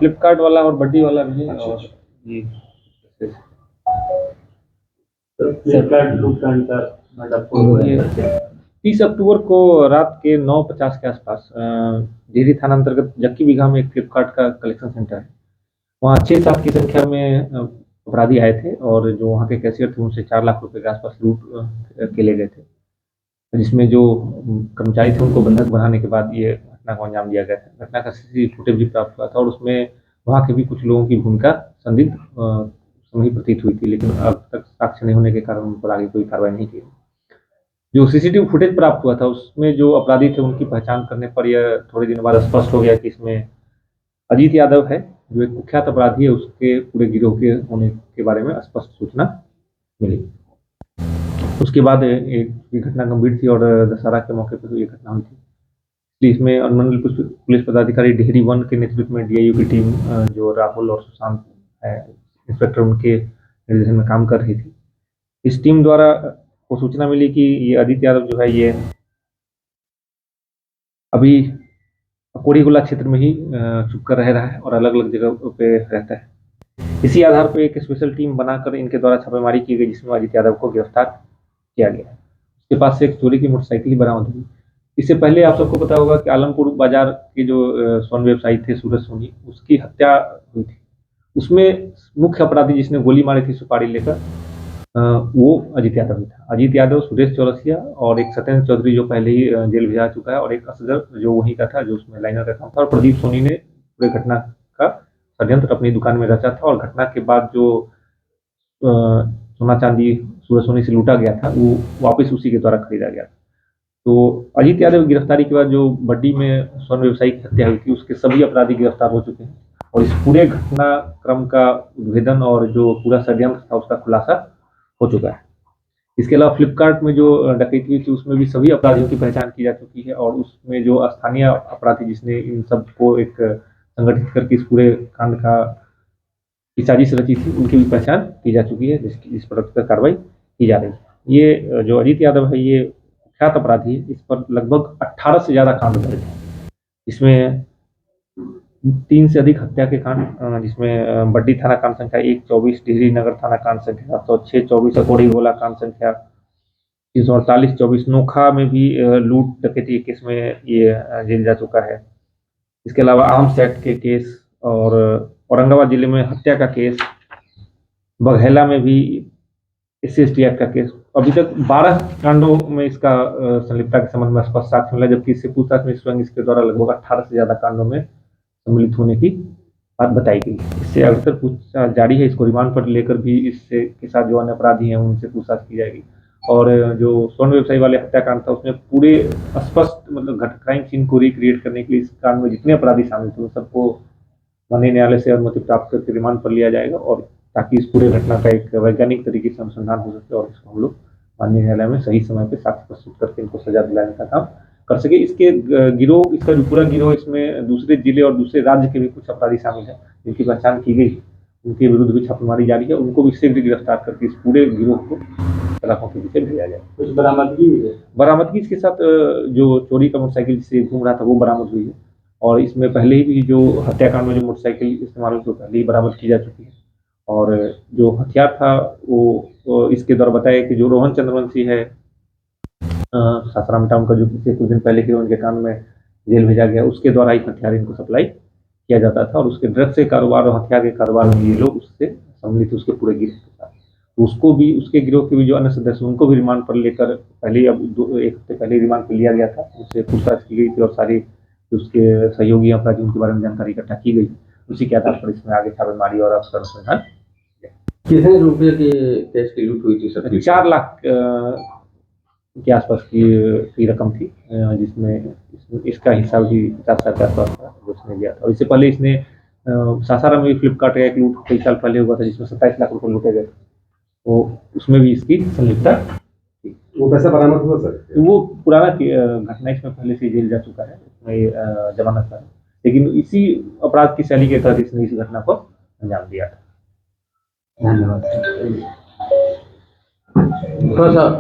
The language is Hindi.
फ्लिपकार्ट वाला और बड्डी वाला भी है। और जी फ्लिपकार्ट लूटकांड का भंडाफोड़ हुआ है 30 अक्टूबर को रात के 9:50 के आसपास डिहरी थाना अंतर्गत जक्की बीघा में एक फ्लिपकार्ट का कलेक्शन सेंटर है। वहाँ 6-7 की संख्या में अपराधी आए थे और जो वहाँ के कैशियर थे उनसे 4 लाख रुपए के आसपास लूट के ले गए थे, जिसमें जो कर्मचारी थे उनको बंधक बनाने के बाद ये घटना को अंजाम दिया गया था। घटना का सीसीटीवी फुटेज भी प्राप्त हुआ था और उसमें वहाँ के भी कुछ लोगों की भूमिका संदिग्ध समय प्रतीत हुई थी, लेकिन अब तक साक्ष्य नहीं होने के कारण उन पर आगे कोई कार्रवाई नहीं की। जो सीसीटीवी फुटेज प्राप्त हुआ था उसमें जो अपराधी थे उनकी पहचान करने पर यह थोड़े दिनों बाद स्पष्ट हो गया कि इसमें अजीत यादव है, जो एक कुख्यात अपराधी है। उसके पूरे गिरोह के होने के बारे में स्पष्ट सूचना मिली। उसके बाद एक घटना गंभीर थी और दशहरा के मौके पर ये घटना हुई थी। इसमें अनुमंडल पुलिस पदाधिकारी डिहरी 1 के नेतृत्व में डीआईयू की टीम जो राहुल और सुशांत है इंस्पेक्टर उनके निर्देशन में काम कर रही थी। इस टीम द्वारा को सूचना मिली कि ये आदित्य यादव जो है ये अभी कोड़ीगोला क्षेत्र में ही छुप कर रह रहा है और अलग अलग जगह पे रहता है। इसी आधार पर एक स्पेशल टीम बनाकर इनके द्वारा छापेमारी की गई, जिसमें आदित्य यादव को गिरफ्तार किया गया। उसके पास से एक चोरी की मोटरसाइकिल बरामद हुई। इससे पहले आप सबको पता होगा कि आलमपुर बाजार के जो स्वर्ण व्यवसायी थे सूरज सोनी, उसकी हत्या हुई थी। उसमें मुख्य अपराधी जिसने गोली मारी थी सुपारी लेकर वो अजीत यादव ही था। अजीत यादव, सुरेश चौरसिया और एक सत्येंद्र चौधरी जो पहले ही जेल भेजा चुका है, और एक असगर जो वहीं का था जो उसमें लाइनर का काम था, और प्रदीप सोनी ने पूरे घटना का षड्यंत्र अपनी दुकान में रचा था। और घटना के बाद जो सोना चांदी सूरज सोनी से लूटा गया था वो वापस उसी के द्वारा खरीदा गया था। तो अजीत यादव की गिरफ्तारी के बाद जो बड्डी में स्वर्ण व्यवसायी की हत्या हुई थी उसके सभी अपराधी गिरफ्तार हो चुके हैं और इस पूरे घटनाक्रम का उद्भेदन और जो पूरा षड्यंत्र था उसका खुलासा हो चुका है। इसके अलावा फ्लिपकार्ट में जो डकैती हुई थी उसमें भी सभी अपराधियों की पहचान की जा चुकी है और उसमें जो स्थानीय अपराधी जिसने इन सबको एक संगठित करके इस पूरे कांड की साजिश रची थी उनकी भी पहचान की जा चुकी है, जिस पर कार्रवाई की जा रही है। ये जो अजीत यादव है ये कुख्यात अपराधी है। इस पर लगभग 18 से ज्यादा कांड दर्ज है। इसमें 3 से अधिक हत्या के कांड, जिसमें बड्डी थाना कांड संख्या 1, 24, डिहरी नगर थाना कांड संख्या 706, 24 कोड़ीगोला कांड संख्या 348, 24 नोखा में भी लूट डकैती केस में ये जेल जा चुका है। इसके अलावा आर्म्स एक्ट के केस और औरंगाबाद जिले में हत्या का केस, बघेला में भी SC/ST एक्ट का केस। अभी तक 12 कांडों में इसका संलिप्तता के संबंध में स्पष्ट साक्ष्य मिला, जबकि इससे पूछताछ में स्वयं इसके द्वारा लगभग 18 से ज्यादा कांडों में सम्मिलित होने की बात बताई गई। इससे अक्सर पूछताछ जारी है। इसको रिमांड पर लेकर भी इससे के साथ जो अन्य अपराधी हैं उनसे पूछताछ की जाएगी। और जो स्वर्ण व्यवसायी वाले हत्याकांड था उसमें पूरे स्पष्ट मतलब क्राइम सीन को रिक्रिएट करने के लिए इस कांड में जितने अपराधी शामिल थे उन सबको माननीय न्यायालय से अनुमति प्राप्त करके रिमांड पर लिया जाएगा, और ताकि इस पूरे घटना का एक वैज्ञानिक तरीके से अनुसंधान हो सके और इसको हम लोग माननीय न्यायालय में सही समय पर साक्ष्य प्रस्तुत करके इनको सजा दिलाने का काम कर सके। इसके गिरोह, इसका जो पूरा गिरोह, इसमें दूसरे जिले और दूसरे राज्य के भी कुछ अपराधी शामिल हैं जिनकी पहचान की गई, उनके विरुद्ध भी छापेमारी जारी है। उनको भी शीघ्र गिरफ्तार करके इस पूरे गिरोह को सलाखों के पीछे भेजा जाए। कुछ बरामदगी इसके साथ जो चोरी का मोटरसाइकिल जिससे घूम रहा था वो बरामद हुई है, और इसमें पहले ही भी जो हत्याकांड में जो मोटरसाइकिल इस्तेमाल हुई पहले ही बरामद की जा चुकी है। और जो हथियार था वो इसके द्वारा बताया कि जो रोहन चंद्रवंशी है सासाराम टाउन का, जो पिछले कुछ दिन पहले हीरोइन के कांड में जेल भेजा गया, उसके द्वारा एक हथियार इनको सप्लाई किया जाता था और उसके ड्रग्स के कारोबार और हथियार के कारोबार में ये लोग उससे सम्मिलित उसके पूरे गिरोह के साथ। तो उसको भी, उसके गिरोह के भी जो अन्य सदस्य उनको भी रिमांड पर लेकर पहले एक हफ्ते पहले रिमांड पर लिया गया था, उससे पूछताछ की गई थी और सारी उसके सहयोगी अपराधी उनके बारे में जानकारी इकट्ठा की गई। उसी के आधार पर इसमें आगे छापेमारी और अफसर अनुसंधान। कितने रुपए की कैश की लूट हुई थी सर? 4 लाख के आसपास की रकम थी, जिसमें इसका हिस्सा भी 50,000 के आसपास था जो उसने लिया था। और इससे पहले इसने सासाराम में फ्लिपकार्ट का एक लूट कई साल पहले हुआ था जिसमें 27 लाख रुपए लूटे गए थे, तो उसमें भी इसकी संलिप्तता थी। वो पैसा बरामद हुआ सर? वो पुराना घटना, इसमें पहले से जेल जा चुका है, इसमें जमानत है, लेकिन इसी अपराध की शैली के तहत इसने इस घटना को अंजाम दिया था। धन्यवाद। थोड़ा सा